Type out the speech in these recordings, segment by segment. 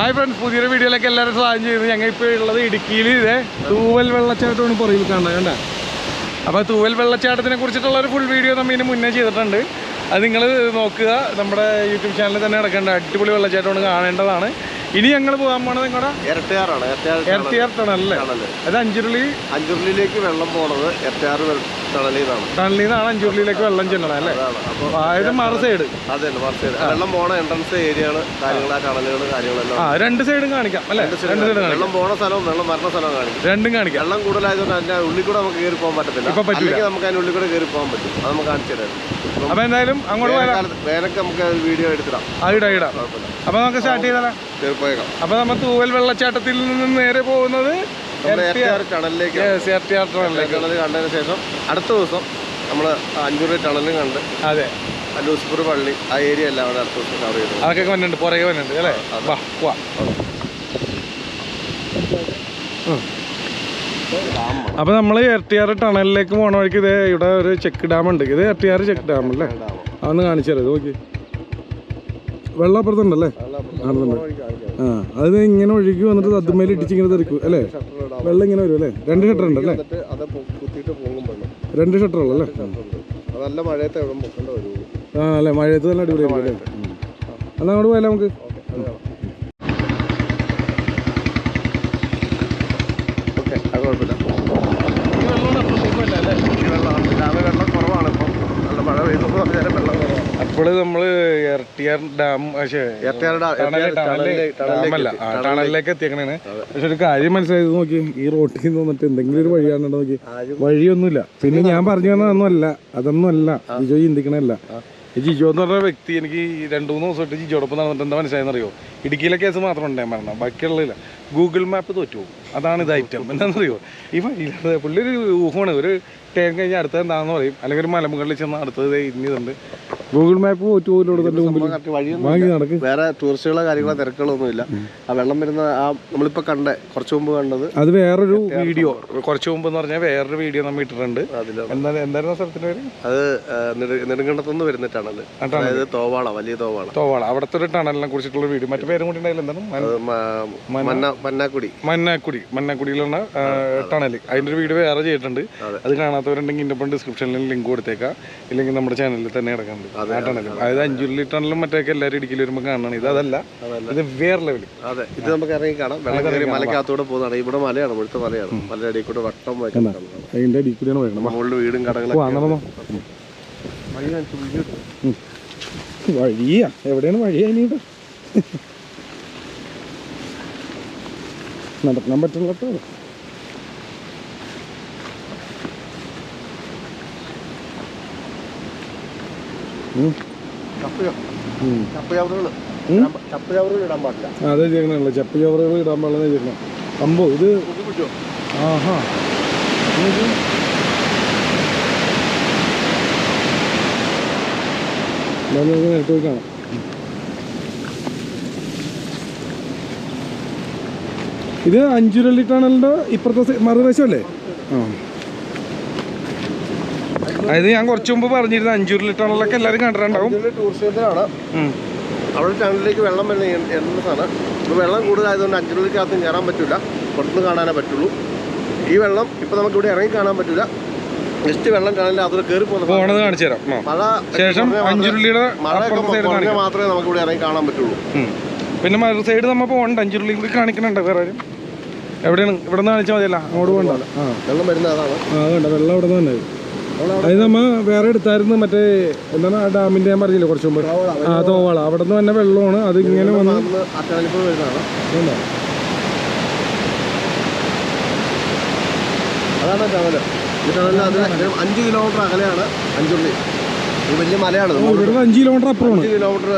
Hi friends, പുതിയൊരു വീഡിയോയിലേക്ക് എല്ലാവരും സ്വാഗതം ചെയ്യുന്നു. ഞങ്ങൾ ഇപ്പോൾ ഉള്ളത് ഇടുക്കിയിൽ ഇതേ തൂവൽ വെള്ളച്ചാട്ടമാണ് പുറകിൽ കണ്ട. അപ്പോൾ തൂവൽ വെള്ളച്ചാട്ടത്തിനെ കുറിച്ചിട്ടുള്ള ഒരു ഫുൾ വീഡിയോ നമ്മൾ ഇതിന് മുന്നേ ചെയ്തിട്ടുണ്ട്. അത് നിങ്ങൾ നോക്കുക, നമ്മുടെ യൂട്യൂബ് ചാനലിൽ തന്നെ കിടക്കേണ്ട അടിപൊളി വെള്ളച്ചാട്ടമാണ്, കാണേണ്ടതാണ്. ഇനി ഞങ്ങൾ പോകാൻ പോണത് നിങ്ങളുടെ ഇരട്ടിയാറാണ്. ഇരട്ടിയാർ ടണലല്ലേ? അത് അഞ്ചുരുളിയിലേക്ക് വെള്ളം പോണത് ഇരട്ടിയാർ ടണലിൽ നിന്നാണ് അഞ്ചുരുളിയിലേക്ക് വെള്ളം ചെല്ലണം അല്ലേ? അതായത് മറു സൈഡ്. അതെ, മറു സൈഡ് വെള്ളം പോണ എൻട്രൻസ് ഏരിയകള്, കാര്യങ്ങളാ ടണലുകൾ, കാര്യങ്ങളെല്ലാം രണ്ട് സൈഡും കാണിക്കാം അല്ലേ? വെള്ളം പോണ സ്ഥലവും വെള്ളം വരുന്ന സ്ഥലവും കാണിക്കും, രണ്ടും കാണിക്കാം. വെള്ളം കൂടുതലായതുകൊണ്ട് അതിന്റെ ഉള്ളിൽ കൂടെ നമുക്ക് കയറി പോകാൻ പറ്റത്തില്ല. അല്ലെങ്കിൽ നമുക്ക് അതിന്റെ ഉള്ളിൽ കൂടെ കയറി പോകാൻ പറ്റും. അത് നമുക്ക് കാണിച്ചു തരാം. അപ്പൊ എന്തായാലും അങ്ങോട്ട് വേനൊക്കെ നമുക്ക് വീഡിയോ എടുത്തിടാം. ഇടാം. അപ്പൊ നമുക്ക് സ്റ്റാർട്ട് ചെയ്താലോ? അപ്പൊ നമ്മൾ തൂവൽ വെള്ളച്ചാട്ടത്തിൽ നിന്ന് നേരെ പോകുന്നത് ടണലിലേക്ക്. ടണൽ കണ്ടതിന് ശേഷം അടുത്ത ദിവസം നമ്മൾ അഞ്ചൂർ ടണലും കണ്ട്, അതെ, ലൂസ്പൂർ പള്ളി, ആ ഏരിയ എല്ലാം അവിടെ അടുത്ത ദിവസം കവർ ചെയ്തു. അതൊക്കെ വന്നിട്ടുണ്ട്, പുറകെ വന്നിട്ടുണ്ട് അല്ലേ? അപ്പൊ നമ്മൾ ഇരട്ടിയാർ ടണലിലേക്ക് പോണ വഴിക്ക് ഇതേ ഇവിടെ ഒരു ചെക്ക് ഡാം ഉണ്ട്. ഇത് ഇരട്ടിയാർ ചെക്ക് ഡാം അല്ലേ? അതൊന്ന് കാണിച്ചു തരാം. നോക്കി, വെള്ളം അപ്പുറത്തുണ്ടല്ലേ? അത് ഇങ്ങനെ ഒഴുകി വന്നിട്ട് അതുമേൽ ഇടിച്ച് ഇങ്ങനെ തെറിക്കും അല്ലേ? വെള്ളം ഇങ്ങനെ വരും അല്ലേ? രണ്ട് ഷട്ടർ ഉണ്ടല്ലേ? രണ്ട് ഷട്ടർ ഉള്ളല്ലേ? ആ അല്ലേ, മഴയത്ത് നല്ല അടിപൊളിയായിരിക്കും അല്ലേ? എന്നാൽ അങ്ങോട്ട് പോയാലോ നമുക്ക്? അപ്പോൾ നമ്മൾ ഇരട്ടിയാർ ഡാം ടണലിലേക്ക് എത്തിയേക്കണേ. പക്ഷെ ഒരു കാര്യം മനസ്സിലായത് നോക്കി, ഈ റോട്ടിൽ നിന്ന് വന്നിട്ട് എന്തെങ്കിലും ഒരു വഴിയാണ് നോക്കി, വഴിയൊന്നുമില്ല. പിന്നെ ഞാൻ പറഞ്ഞു അതൊന്നും അല്ല ജിജോ ചിന്തിക്കണല്ല. ജിജോ എന്ന് പറഞ്ഞ വ്യക്തി എനിക്ക് 2-3 ദിവസമായിട്ട് ജിജോടൊപ്പം നടന്നിട്ട് എന്താ മനസ്സിലായെന്നറിയോ? ഇടുക്കിയിലെ കേസ് മാത്രം ഉണ്ടായി പറഞ്ഞ, ബാക്കിയുള്ളതില്ല. ഗൂഗിൾ മാപ്പ് തോറ്റു പോകും, അതാണ് ഇത് ഐറ്റം. എന്താണെന്നറിയോ? ഈ വഴിയില്ലാതെ പുള്ളി ഒരു ഊഹമാണ്, ഒരു ടൈം കഴിഞ്ഞാൽ അടുത്തത് എന്താണെന്ന് പറയും, അല്ലെങ്കിൽ ഒരു മലമുകളിൽ ചെന്ന് അടുത്തത് ഇനിതുണ്ട്. ഗൂഗിൾ മാപ്പ് പോയിട്ട് വേറെ ടൂറിസ്റ്റുകളോ കാര്യങ്ങളോ തിരക്കുകളൊന്നുമില്ല. ആ വെള്ളം വരുന്ന ആ നമ്മളിപ്പോ കുറച്ചു മുമ്പ് കണ്ടത് അത് വേറൊരു വീഡിയോ, കുറച്ചു മുമ്പ് എന്ന് പറഞ്ഞാൽ വേറൊരു വീഡിയോ നമ്മൾ ഇട്ടിട്ടുണ്ട്. എന്തായിരുന്നു സ്ഥലത്തിന്റെ പേര്? അത് നെടുങ്കണ്ടത്തുനിന്ന് വരുന്ന ടണൽ, അതായത് തോവാള, വലിയ തോവാള. അവിടുത്തെ ഒരു ടണലിനെ കുറിച്ചിട്ടുള്ള വീഡിയോ. മറ്റു പേരും കൂടി ഉണ്ടായില്ല, എന്താണ്? മന്നാക്കുടിയിലുള്ള ടണൽ. അതിന്റെ ഒരു വീഡിയോ വേറെ ചെയ്തിട്ടുണ്ട്. അത് കാണാത്തവരുണ്ടെങ്കിൽ ഇതിന്റെ ഒപ്പം ഡിസ്ക്രിപ്ഷനിൽ ലിങ്ക് കൊടുത്തേക്കാം, ഇല്ലെങ്കിൽ നമ്മുടെ ചാനലിൽ തന്നെ കിടക്കുന്നുണ്ട് ആ ടണലും. അതായത് അഞ്ചുരുളി ടണലും മറ്റൊക്കെ എല്ലാവരും ഇടുക്കിയിൽ വരുമ്പോൾ കാണണം. ഇത് അതല്ല, ഇത് വേറെ ലെവല്. അതെ, ഇത് നമുക്ക് ഇറങ്ങി കാണാം. വെള്ളം കയറി മലക്കകത്തൂടെ പോകുന്നതാണ്. ഇവിടെ മലയാണ്, ഇവിടുത്തെ മലയാണ്. മലയുടെ അടിയിൽ കൂടെ വട്ടം അതിന്റെ അടിയിൽ കൂടിയാണ് വരുന്നത്. മുകളിൽ വീടും കടകളും. വഴിയാ എവിടെയാണ് വഴിയാ? ഇനിയിട്ട് നടക്കാൻ പറ്റുള്ള അതെ ചെയ്യണല്ലോ. ചപ്പ് ചവറുകൾ ഇടാൻ പാടില്ല ചെയ്യണം. അമ്പോ ഇത് ആഹാ നേരിട്ട് പോയി കാണാം. ഇത് അഞ്ചുരുളി ടണലിന്റെ ഇപ്പുറത്തെ മറുവശം അല്ലേ? അതായത് ഞാൻ കുറച്ചു മുമ്പ് പറഞ്ഞിരുന്നു, അഞ്ചുരുളി ടണലൊക്കെ എല്ലാവരും കണ്ടിട്ടുണ്ടാവും. ടൂറിസത്തിനാണ് അവിടെ ടണലിലേക്ക് വെള്ളം വരുന്നതാണ്. ഇപ്പോൾ വെള്ളം കൂടുതലായതുകൊണ്ട് അഞ്ചുരുളിക്കകത്ത് കയറാൻ പറ്റില്ല, പുറത്തുനിന്ന് കാണാനേ പറ്റുള്ളൂ. ഈ വെള്ളം ഇപ്പം നമുക്ക് ഇവിടെ ഇറങ്ങി കാണാൻ പറ്റില്ല. ജസ്റ്റ് വെള്ളം ടണലിൽ അതിൽ കയറി പോകുന്നത് കാണിച്ചു തരാം. മഴ മാത്രമേ നമുക്ക് ഇവിടെ ഇറങ്ങി കാണാൻ പറ്റുള്ളൂ. പിന്നെ മറു സൈഡ് നമ്മൾ പോകണ്ട, അഞ്ചുരുളി കൂടി കാണിക്കണുണ്ട്. വേറെ എവിടെയാണ്? ഇവിടെ നിന്ന് കാണിച്ചാൽ മതിയല്ല, അങ്ങോട്ട് പോകണ്ട. വെള്ളം വരുന്നത് അതാണ്. അതുകൊണ്ട് വെള്ളം ഇവിടെ നിന്ന് തന്നെ. അത് നമ്മ വേറെ എടുത്തായിരുന്നു, മറ്റേ എന്താണ് ആ ഡാമിന്റെ ഞാൻ പറഞ്ഞില്ലേ കുറച്ച് മുമ്പ്, തോവാള. അവിടെ നിന്ന് തന്നെ വെള്ളമാണ്. അത് ഇങ്ങനെ വന്ന് അതാണ് ടണൽ. ഈ ടണലിൽ അത് 5 കിലോമീറ്റർ അകലെയാണ് അഞ്ചുരുളി. ഇത് വലിയ മലയാണ്. 5 കിലോമീറ്റർ അപ്പുറമാണ്. 5 കിലോമീറ്റർ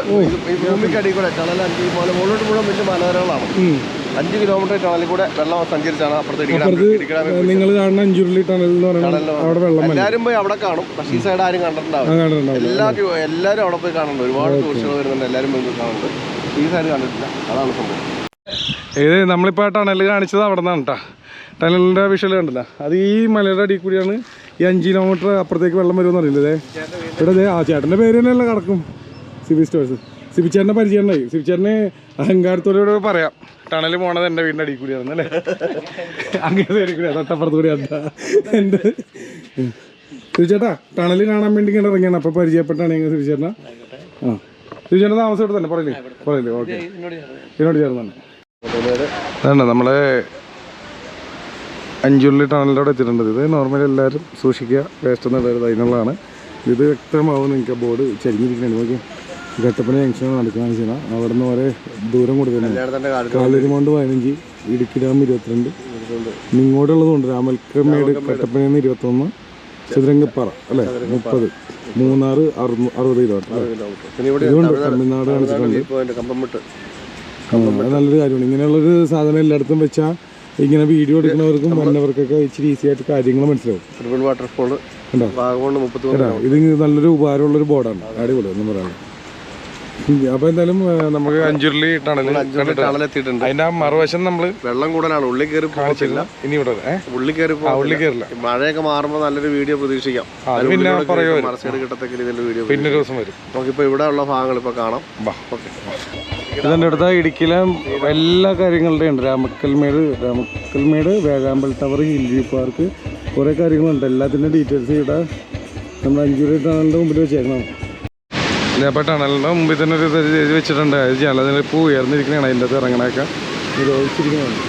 ഭൂമിക്കടിയിൽ കൂടെ ടണൽ 5 മുകളിലോട്ട് മുഴുവൻ വലിയ മലനിരകളാണ്. 5 കിലോമീറ്റർ ടണലിൽ കൂടെ വെള്ളം സഞ്ചരിച്ചാണ് അപ്പുറത്ത് നിങ്ങൾ കാണുന്ന അഞ്ചുരുളി ടണൽ എന്ന് പറയുന്നത്. അവിടെ വെള്ളം എല്ലാവരും പോയി അവിടെ കാണും, പക്ഷേ ഈ സൈഡ് ആരും കണ്ടിട്ടുണ്ടാവും. എല്ലാവരും അവിടെ പോയി കാണുന്നുണ്ട്. ഒരുപാട് ടൂറിസ്റ്റുകൾ വരുന്നുണ്ട്, എല്ലാവരും പോയി കാണുന്നുണ്ട്. ഈ സൈഡ് കണ്ടിട്ടില്ല, അതാണ് സംഭവം. ഇത് നമ്മളിപ്പോൾ ടണൽ കാണിച്ചത് അവിടെ നിന്നാണ് കേട്ടോ. ടണലിൻ്റെ വിഷ്വൽ കണ്ടില്ല, അത് ഈ മലയുടെ അടിയിൽ കൂടിയാണ്. ഈ 5 കിലോമീറ്റർ അപ്പുറത്തേക്ക് വെള്ളം വരുമെന്ന് അറിയില്ലേ? ഇവിടെ ആ ചേട്ടൻ്റെ പേര് തന്നെയല്ല കിടക്കും, സിബി സ്റ്റോഴ്സ്. സിബിച്ചേട്ടനെ പരിചയമുണ്ടായി. സിബിച്ചേട്ടന് അഹങ്കാരത്തോടെ പറയാം ടണൽ പോണത് എൻ്റെ വീടിൻ്റെ അടിയിൽ കൂടിയാണ് അല്ലേ? അങ്ങനെ കൂടിയാ തൊട്ടപ്പുറത്ത് കൂടി എന്താ എൻ്റെ സിബിച്ചേട്ടാ ടണൽ കാണാൻ വേണ്ടി ഇങ്ങനെ ഇറങ്ങിയാണ്. അപ്പോൾ പരിചയപ്പെട്ടാണ് ഞങ്ങൾ സിബിച്ചേട്ടനാ. ആ സിബിച്ചേട്ടൻ താമസം ഇവിടെ തന്നെ പറയില്ലേ? ഓക്കെ, ഇതിനോട് ചേർന്ന് തന്നെ. അതാണ് നമ്മളെ അഞ്ചുള്ളി ടണലിൻ്റെ അവിടെ എത്തിയിട്ടുണ്ട്. ഇത് നോർമലി എല്ലാവരും സൂക്ഷിക്കുക, വേസ്റ്റ് ഒന്നും ഇടരുത് അതിനുള്ളതാണ്. ഇത് വ്യക്തമാവും നിങ്ങൾക്ക്. ബോർഡ് ചരിഞ്ഞിരിക്കുന്നുണ്ട്. നോക്കി കട്ടപ്പന ജംഗ്ഷൻ നടക്കുകയാണ് ചെയ്യണം. അവിടെ നിന്ന് വരെ ദൂരം കൊടുക്കുന്നുണ്ട്. കാലരിമൗണ്ട് 15, ഇടുക്കി ഡാം 22, ഇങ്ങോട്ടുള്ളതുകൊണ്ട് രാമൽക്കമേട് കട്ടപ്പനയിൽ നിന്ന് 21, ചതുരംഗപ്പാറ അല്ലേ 30, മൂന്നാറ് 60 കിലോമീറ്റർ. ഇതുകൊണ്ട് തമിഴ്നാട് കാണിച്ചിട്ടുണ്ട്. നല്ലൊരു കാര്യമാണ്. ഇങ്ങനെയുള്ളൊരു സാധനം എല്ലായിടത്തും വെച്ചാൽ ഇങ്ങനെ വീഡിയോ എടുക്കുന്നവർക്കും വന്നവർക്കൊക്കെ ഇച്ചിരി ഈസി ആയിട്ട് കാര്യങ്ങൾ മനസ്സിലാവും. വാട്ടർഫോൾ ഇത് നല്ലൊരു ഉപകാരമുള്ളൊരു ബോർഡാണ്. അടിപൊളി ഒന്നും പറയാം. അപ്പൊ എന്തായാലും നമുക്ക് അഞ്ചുരുളി ടണലെത്തിയിട്ടുണ്ട്. അതിന്റെ മറുവശം നമ്മള് വെള്ളം കൂടുതലാണ്, ഉള്ളിൽ കയറി പോകത്തില്ല. ഇനി ഇവിടെ ഉള്ളിൽ കയറില്ല. മഴയൊക്കെ മാറുമ്പോൾ നല്ലൊരു വീഡിയോ പ്രതീക്ഷിക്കാം. കിട്ടത്തക്ക രീതിയിലുള്ള വീഡിയോ പിന്നെ ഒരു ദിവസം വരും. നമുക്കിപ്പോ ഇവിടെ ഉള്ള ഭാഗങ്ങൾ ഇപ്പൊ കാണാം. ഇതിൻ്റെ അടുത്ത ഇടുക്കിയിലെ എല്ലാ കാര്യങ്ങളുടെയും ഉണ്ട്. രാമക്കൽമേട്, വേഴാമ്പൽ ടവർ, ഹിൽ വ്യൂ പാർക്ക്, കുറേ കാര്യങ്ങളുണ്ട്. എല്ലാത്തിൻ്റെ ഡീറ്റെയിൽസ് ഇവിടെ നമ്മൾ അഞ്ചുരുളി ടണലിൻ്റെ മുമ്പിൽ വെച്ചേക്കണം. അപ്പോൾ ടണലിൻ്റെ മുമ്പിൽ തന്നെ ഒരു ഇത് വെച്ചിട്ടുണ്ട്. അത് ജലനിരപ്പ് ഉയർന്നിരിക്കണതാണ്. അതിൻ്റെ അകത്ത് ഇറങ്ങണയൊക്കെ നിരോധിച്ചിരിക്കുന്നതാണ്.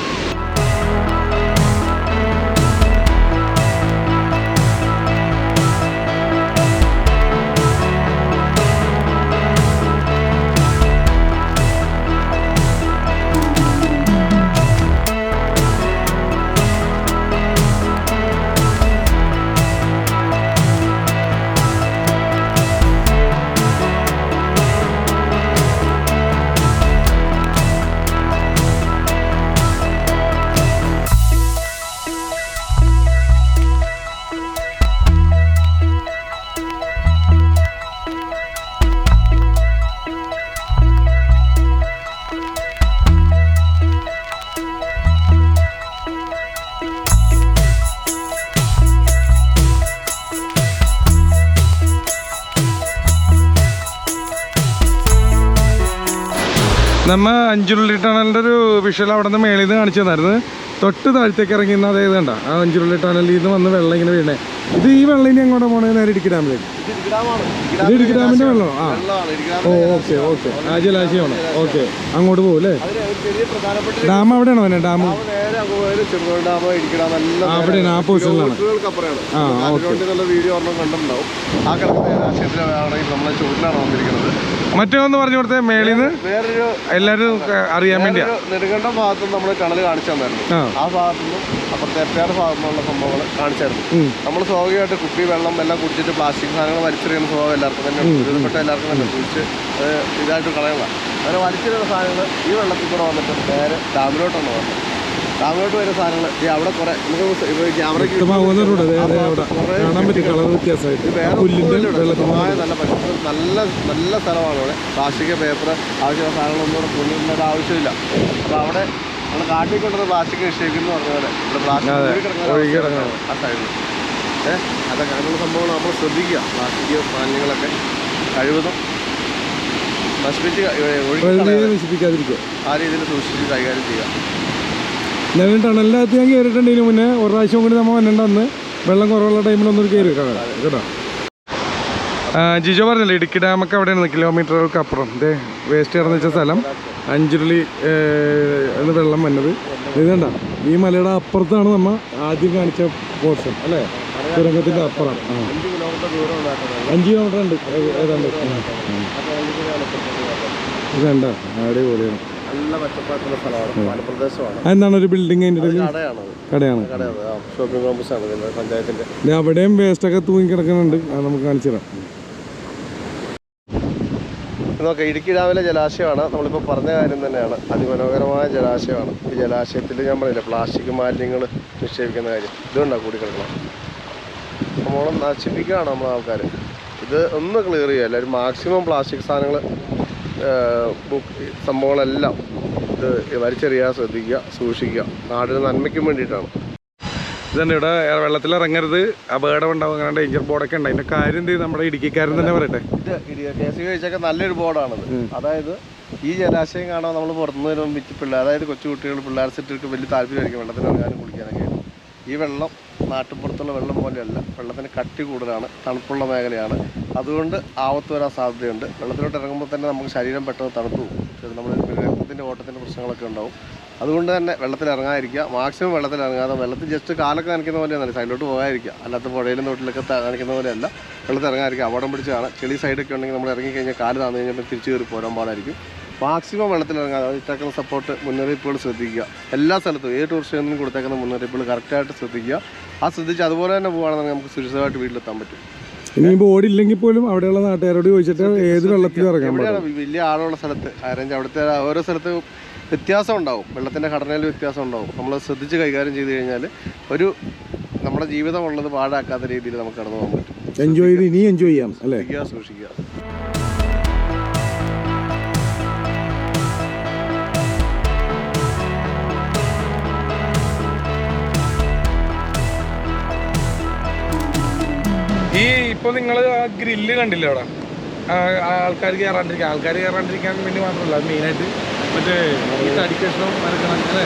നമ്മ അഞ്ചുരുളി ടണലിൻ്റെ ഒരു വിഷ്വൽ അവിടെ നിന്ന് മേളിൽ നിന്ന് കാണിച്ചു തന്നായിരുന്നു. തൊട്ട് താഴത്തേക്ക് ഇറങ്ങിയിരുന്ന അതേ കണ്ട ആ അഞ്ചുരുളി ടണലിൽ നിന്ന് വന്ന് വെള്ളം ഇങ്ങനെ വീണേ. ഇത് ഈ വെള്ളം ഇനി അങ്ങോട്ട് പോകണേ? നേരെ ഇടുക്കി ഡാമിലേക്ക്. ഇത് ഇടുക്കി ഡാമിൻ്റെ വെള്ളമോ? ആ ഓക്കെ ആ ജലാശയമാണ്. ഓക്കെ, അങ്ങോട്ട് പോകും അല്ലേ? ഡാം അവിടെയാണോ തന്നെ? ഡാം അവിടെയാണ്, ആ പൊസിഷനിലാണ്. ആ ഓക്കെ. മറ്റൊന്ന് പറഞ്ഞു കൊടുത്തേ മേളിന്ന് വേറൊരു എല്ലാവരും അറിയാൻ വേണ്ടിയാ. നെടുങ്കണ്ടം ഭാഗത്തും നമ്മൾ ടണൽ കാണിച്ചു തന്നായിരുന്നു. ആ ഭാഗത്തുനിന്നും അപ്പുറത്തെ എപ്പാട് ഭാഗത്തുനിന്നുള്ള സംഭവങ്ങൾ കാണിച്ചായിരുന്നു. നമ്മൾ സ്വാഭാവികമായിട്ട് കുപ്പി വെള്ളം എല്ലാം കുടിച്ചിട്ട് പ്ലാസ്റ്റിക് സാധനങ്ങൾ വലിച്ചെറിയുന്ന സ്വഭാവം എല്ലാവർക്കും തന്നെ ഒരുപ്പെട്ട എല്ലാവർക്കും തന്നെ കുടിച്ച് ഇതായിട്ട് കളയുക. അങ്ങനെ വലിച്ചെറിയുന്ന സാധനങ്ങൾ ഈ വെള്ളത്തിൽ കൂടെ വന്നിട്ട് നേരെ ഡാമിലോട്ടാണ് വന്നത്. ഡാമിലോട്ട് വരുന്ന സാധനങ്ങൾ ഈ അവിടെ കുറെ നമുക്ക് ക്യാമറയ്ക്ക് നല്ല സ്ഥലമാണ് ഇവിടെ. പ്ലാസ്റ്റിക് പേപ്പർ ആവശ്യമുള്ള സാധനങ്ങളൊന്നും ഇവിടെ കൊണ്ടുവരേണ്ട ആവശ്യമില്ല. അപ്പോൾ അവിടെ നമ്മൾ കാട്ടിൽ കൊണ്ടുവന്ന പ്ലാസ്റ്റിക് നിക്ഷേപിക്കുന്നു പറഞ്ഞ പോലെ ഇവിടെ പ്ലാസ്റ്റിക് ആ സൈഡിൽ അതൊക്കെ അങ്ങനെയുള്ള സംഭവങ്ങൾ നമ്മൾ ശ്രദ്ധിക്കുക. പ്ലാസ്റ്റിക് മാലിന്യങ്ങളൊക്കെ കഴിവതും നശിപ്പിക്കാതിരിക്കുക, ആ രീതിയിൽ സൂക്ഷിച്ച് കൈകാര്യം ചെയ്യുക. ഞാൻ ടണലിനകത്ത് ഞാൻ കയറിയിട്ടുണ്ടതിന് മുന്നേ ഒരു പ്രാവശ്യം കൂടി നമ്മൾ വന്നിട്ടുണ്ടെന്ന് വെള്ളം കുറവുള്ള ടൈമിലൊന്നും കയറി കേട്ടോ. ജിജോ പറഞ്ഞില്ലേ ഇടുക്കി ഡാമൊക്കെ അവിടെയാണ് കിലോമീറ്ററുകൾക്ക് അപ്പുറം. ഇതേ വേസ്റ്റ് ഇറന്ന് വെച്ച സ്ഥലം അഞ്ചുരുളി എന്ന് വെള്ളം വന്നത്. ഇത് കണ്ട ഈ മലയുടെ അപ്പുറത്താണ് നമ്മൾ ആദ്യം കാണിച്ച പോർഷൻ അല്ലേ? തുരങ്കത്തിൻ്റെ അപ്പുറം 5 കിലോമീറ്റർ ഉണ്ട് ഏതാണ്ട്. ഇതണ്ട അടിപൊളിയാണ്. നല്ല മെച്ചപ്പാട്ടുള്ള സ്ഥലമാണ്, മലപ്രദേശമാണ്. എന്താണ് ഒരു ബിൽഡിംഗ് അതിൻ്റെ കടയാണ്. ഷോപ്പിംഗ് കോംപ്ലക്സ് ആണ് പഞ്ചായത്തിന്റെ. അവിടെയും വേസ്റ്റ് ഒക്കെ തൂങ്ങി കിടക്കുന്നുണ്ട്. അത് നമുക്ക് കാണിച്ചു തരാം. നോക്കാം, ഇടുക്കി ഡാമിലെ ജലാശയമാണ് നമ്മളിപ്പോൾ പറഞ്ഞ കാര്യം തന്നെയാണ്. അതിമനോഹരമായ ജലാശയമാണ്. ഈ ജലാശയത്തിൽ ഞാൻ പറഞ്ഞില്ല പ്ലാസ്റ്റിക് മാലിന്യങ്ങൾ നിക്ഷേപിക്കുന്ന കാര്യം. ഇതുകൊണ്ടാണ് കൂടി കിടക്കണം. നമ്മൾ നശിപ്പിക്കുകയാണ് നമ്മളെ ആൾക്കാർ. ഇത് ഒന്ന് ക്ലിയർ ചെയ്യുക. എല്ലാവരും മാക്സിമം പ്ലാസ്റ്റിക് സാധനങ്ങൾ സംഭവങ്ങളെല്ലാം ഇത് വലിച്ചെറിയാൻ ശ്രദ്ധിക്കുക, സൂക്ഷിക്കുക. നാടിന് നന്മയ്ക്കും വേണ്ടിയിട്ടാണ്. ഇതുണ്ട് ഇവിടെ വെള്ളത്തിൽ ഇറങ്ങരുത്, അപകടം ഉണ്ടാവും, അങ്ങനെ ഡേഞ്ചർ ബോർഡൊക്കെ ഉണ്ട്. അതിന്റെ കാര്യം എന്ത് നമ്മുടെ ഇടുക്കിക്കാരൻ തന്നെ പറയട്ടെ. ഇത് KCB വെച്ചൊക്കെ നല്ലൊരു ബോർഡാണത്. അതായത് ഈ ജലാശയം കാണാൻ നമ്മൾ പുറത്തുനിന്ന് വരുമ്പോൾ പിള്ളേർ, അതായത് കൊച്ചുകുട്ടികൾ, പിള്ളേർ സെറ്റുകൾക്ക് വലിയ താല്പര്യമായിരിക്കും വെള്ളത്തിൽ ഇറങ്ങാനും കുളിക്കാനൊക്കെ. ഈ വെള്ളം നാട്ടുപുറത്തുള്ള വെള്ളം പോലെയല്ല, വെള്ളത്തിന് കട്ടി കൂടുതലാണ്, തണുപ്പുള്ള മേഖലയാണ്. അതുകൊണ്ട് ആപത്ത് വരാൻ സാധ്യതയുണ്ട്. വെള്ളത്തിലോട്ട് ഇറങ്ങുമ്പോൾ തന്നെ നമുക്ക് ശരീരം പെട്ടെന്ന് തണുത്തു പോകും, നമ്മൾ രക്തത്തിൻ്റെ ഓട്ടത്തിൻ്റെ പ്രശ്നങ്ങളൊക്കെ ഉണ്ടാവും. അതുകൊണ്ട് തന്നെ വെള്ളത്തിൽ ഇറങ്ങാതിരിക്കുക, മാക്സിമം വെള്ളത്തിൽ ഇറങ്ങാതെ, വെള്ളത്തിൽ ജസ്റ്റ് കാലൊക്കെ നനയ്ക്കുന്ന പോലെയാണ്, സൈഡിലോട്ട് പോകാതിരിക്കുക. അല്ലാത്ത പുഴയിലും തോട്ടിലൊക്കെ നനയ്ക്കുന്ന പോലെയല്ല, വെള്ളത്തിൽ ഇറങ്ങാതിരിക്കുക. അപകടം പിടിച്ചാണ്. ചെളി സൈഡൊക്കെ ഉണ്ടെങ്കിൽ നമ്മൾ ഇറങ്ങിക്കഴിഞ്ഞാൽ കാല് താന്നു കഴിഞ്ഞാൽ തിരിച്ചു കയറി പോരാൻ പാടായിരിക്കും. മാക്സിമം വെള്ളത്തിൽ ഇറങ്ങാതെ ഇട്ടേക്കുന്ന സപ്പോർട്ട് മുന്നറിയിപ്പുകൾ ശ്രദ്ധിക്കുക. എല്ലാ സ്ഥലത്തും ഏത് ടൂറിസ്റ്റ് കേന്ദ്രത്തിനും കൊടുത്തേക്കുന്ന മുന്നറിയിപ്പുകൾ കറക്റ്റായിട്ട് ശ്രദ്ധിക്കുക. ആ ശ്രദ്ധിച്ച് അതുപോലെ തന്നെ പോകുകയാണെങ്കിൽ നമുക്ക് സുരക്ഷിതമായിട്ട് വീട്ടിലെത്താൻ പറ്റും. ഇനി ബോർഡ് ഇല്ലെങ്കിൽ പോലും അവിടെയുള്ള നാട്ടുകാരോട് ചോദിച്ചിട്ട് ഏത് വെള്ളത്തിൽ ഇറങ്ങാൻ എവിടെയാണ് വലിയ ആഴമുള്ള സ്ഥലത്ത് അറേഞ്ച്, അവിടുത്തെ ഓരോ സ്ഥലത്ത് വ്യത്യാസം ഉണ്ടാവും, വെള്ളത്തിൻ്റെ ഘടനയിൽ വ്യത്യാസം ഉണ്ടാവും. നമ്മൾ ശ്രദ്ധിച്ച് കൈകാര്യം ചെയ്ത് കഴിഞ്ഞാൽ നമ്മുടെ ജീവിതം ഉള്ളത് പാഴാക്കാത്ത രീതിയിൽ നമുക്ക് കടന്നു പോകാൻ പറ്റും. എൻജോയ് ചെയ്ത് ഇനി എൻജോയ് ചെയ്യാം അല്ലേ? സൂക്ഷിക്കുക. ഈ ഇപ്പോൾ നിങ്ങൾ ആ ഗ്രില്ല് കണ്ടില്ലേ അവിടെ, ആൾക്കാർ കയറാണ്ടിരിക്കാൻ വേണ്ടി മാത്രമല്ല, അത് മെയിനായിട്ട് മറ്റേ ഈ തടി കഷ്ണം മരക്കണം അല്ലേ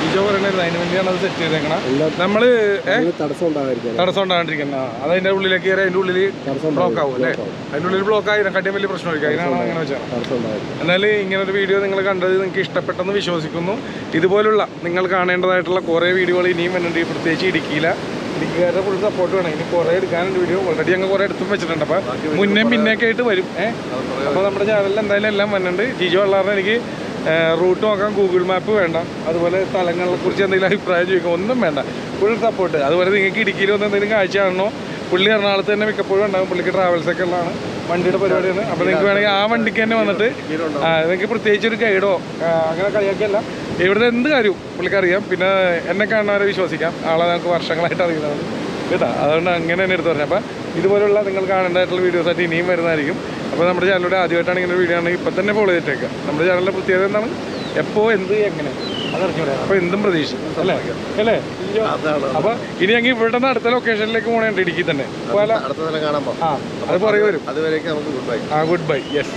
ഈജോ പറയണത്, അതിന് വേണ്ടിയാണ് അത് സെറ്റ് ചെയ്തേക്കണം. നമ്മൾ തടസ്സം ഉണ്ടാകാണ്ടിരിക്കണം. അതതിൻ്റെ ഉള്ളിലേക്ക് കയറി അതിൻ്റെ ഉള്ളിൽ ബ്ലോക്ക് ആവും അല്ലേ? അതിൻ്റെ ഉള്ളിൽ ബ്ലോക്ക് ആയി കാട്ടിയും വലിയ പ്രശ്നമായിരിക്കും. അതിനാണ് അങ്ങനെ വെച്ചാൽ. എന്നാൽ ഇങ്ങനൊരു വീഡിയോ നിങ്ങൾ കണ്ടത് നിങ്ങൾക്ക് ഇഷ്ടപ്പെട്ടെന്ന് വിശ്വസിക്കുന്നു. ഇതുപോലുള്ള നിങ്ങൾ കാണേണ്ടതായിട്ടുള്ള കുറേ വീഡിയോകൾ ഇനിയും വരുന്നുണ്ട്, പ്രത്യേകിച്ച് ഇടുക്കിക്കാരുടെ ഫുൾ സപ്പോർട്ട് വേണം. ഇനി കുറേ എടുക്കാനുണ്ട് വീഡിയോ, ഓൾറെഡി ഞങ്ങൾ കുറേ എടുത്തും വെച്ചിട്ടുണ്ട്. അപ്പോൾ മുന്നേയും പിന്നെയൊക്കെ ആയിട്ട് വരും. അപ്പോൾ നമ്മുടെ ചാനലിൽ എന്തായാലും എല്ലാം വന്നിട്ടുണ്ട്. ജിജോ ഉള്ളവരുടെ എനിക്ക് റൂട്ട് നോക്കാൻ ഗൂഗിൾ മാപ്പ് വേണ്ട, അതുപോലെ സ്ഥലങ്ങളെ കുറിച്ച് എന്തെങ്കിലും അഭിപ്രായം ചോദിക്കുക ഒന്നും വേണ്ട, ഫുൾ സപ്പോർട്ട്. അതുപോലെ നിങ്ങൾക്ക് ഇടുക്കിയിൽ വന്ന് എന്തെങ്കിലും കാഴ്ച കാണണോ, പുള്ളി എറണാകുളത്ത് തന്നെ മിക്കപ്പോഴും ഉണ്ടാകും. പുള്ളിക്ക് ട്രാവൽസൊക്കെ ഉള്ളതാണ്, വണ്ടിയുടെ പരിപാടിയാണ്. അപ്പോൾ നിങ്ങൾക്ക് വേണമെങ്കിൽ ആ വണ്ടിക്ക് തന്നെ വന്നിട്ട് നിങ്ങൾക്ക് പ്രത്യേകിച്ച് ഒരു ഗൈഡോ അങ്ങനെ കളിയാക്കിയല്ല, ഇവിടുത്തെ എന്ത് കാര്യവും പുള്ളിക്കറിയാം. പിന്നെ എന്നെ കാണുന്നവരെ വിശ്വസിക്കാം, ആളെ നമുക്ക് വർഷങ്ങളായിട്ട് അറിയുന്നതാണ് കേട്ടോ. അതുകൊണ്ട് അങ്ങനെ തന്നെ എടുത്ത് പറഞ്ഞു. അപ്പോൾ ഇതുപോലുള്ള നിങ്ങൾ കാണേണ്ടതായിട്ടുള്ള വീഡിയോസായിട്ട് ഇനിയും വരുന്നതായിരിക്കും. അപ്പോൾ നമ്മുടെ ചാനലിലൂടെ ആദ്യമായിട്ടാണ് ഇങ്ങനെ വീഡിയോ ആണെങ്കിൽ ഇപ്പം തന്നെ ഫോളോ ചെയ്തിട്ടേക്കുക. നമ്മുടെ ചാനലിൻ്റെ പ്രത്യേകത എന്താണ്, എപ്പോൾ എന്ത് എങ്ങനെ അതറിഞ്ഞു പറയാം. അപ്പോൾ എന്തും പ്രതീക്ഷ അല്ലേ അല്ലേ? അപ്പോൾ ഇനി ഞങ്ങൾ ഇവിടെ നിന്ന് അടുത്ത ലൊക്കേഷനിലേക്ക് പോകണേണ്ട, ഇടുക്കി തന്നെ. അത് പുറകെ വരും. അതുവരേക്കും നമുക്ക് good bye. Good bye. Yes.